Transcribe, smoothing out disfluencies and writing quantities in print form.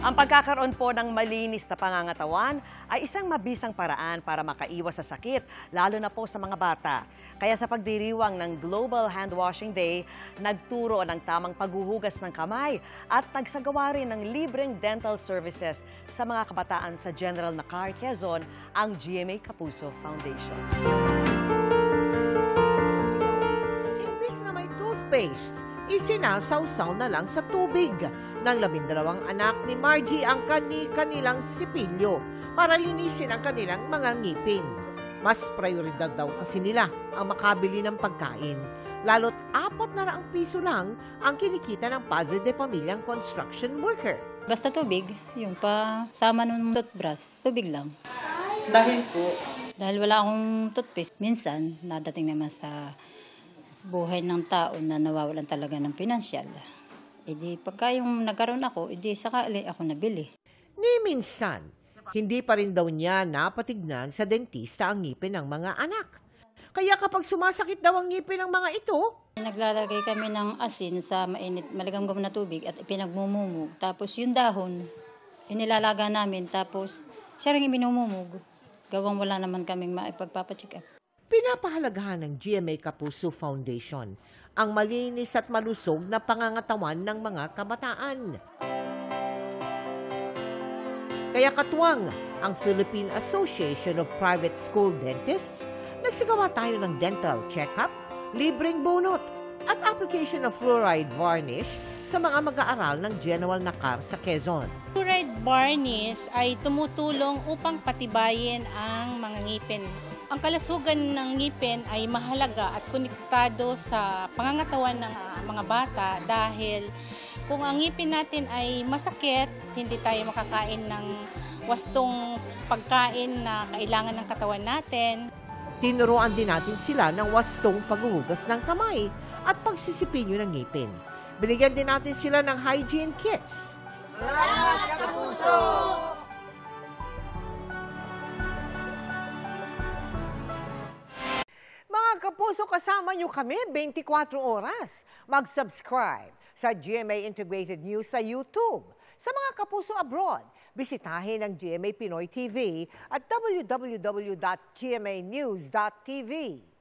Ang pagkakaroon po ng malinis na pangangatawan ay isang mabisang paraan para makaiwas sa sakit, lalo na po sa mga bata. Kaya sa pagdiriwang ng Global Hand Washing Day, nagturo ng tamang paghuhugas ng kamay at nagsagawa rin ng libreng dental services sa mga kabataan sa General Nakar, Quezon, ang GMA Kapuso Foundation. Imbis na may toothpaste, isinasawsaw na lang sa tubig ng 12 anak ni Margie ang kanilang sipilyo para linisin ang kanilang mga ngipin. Mas prioridad daw kasi nila ang makabili ng pagkain. Lalo't 400 piso lang ang kinikita ng padre de pamilyang construction worker. Basta tubig, yung pa sama ng toothbrush, tubig lang. Dahil po? Dahil wala akong toothpaste, minsan nadating naman sa buhay ng tao na nawawalan talaga ng pinansyal. E di pagka yung nagkaroon ako, e di sakali ako nabili. Ni minsan, hindi pa rin daw niya napatignan sa dentista ang ngipin ng mga anak. Kaya kapag sumasakit daw ang ngipin ng mga ito, Naglalagay kami ng asin sa mainit, maligamgam na tubig at pinagmumumog. Tapos yung dahon, inilalaga namin, tapos siya rin minumumog. Gawang wala naman kaming maipagpapacheck up. pinapahalagahan ng GMA Kapuso Foundation ang malinis at malusog na pangangatawan ng mga kabataan. Kaya katuwang ang Philippine Association of Private School Dentists, nagsagawa tayo ng dental check-up, libreng bunot, at application of fluoride varnish sa mga mag-aaral ng General Nakar sa Quezon. Fluoride varnish ay tumutulong upang patibayin ang mga ngipin. Ang kalusugan ng ngipin ay mahalaga at konektado sa pangangatawan ng mga bata dahil kung ang ngipin natin ay masakit, hindi tayo makakain ng wastong pagkain na kailangan ng katawan natin. Tinuruan din natin sila ng wastong paghuhugas ng kamay at pagsisipinyo ng ngipin. Binigyan din natin sila ng hygiene kits. Salamat, Kapuso! Mga Kapuso, kasama nyo kami 24 oras. Mag-subscribe sa GMA Integrated News sa YouTube. Sa mga Kapuso abroad, bisitahin ang GMA Pinoy TV at www.gmanews.tv.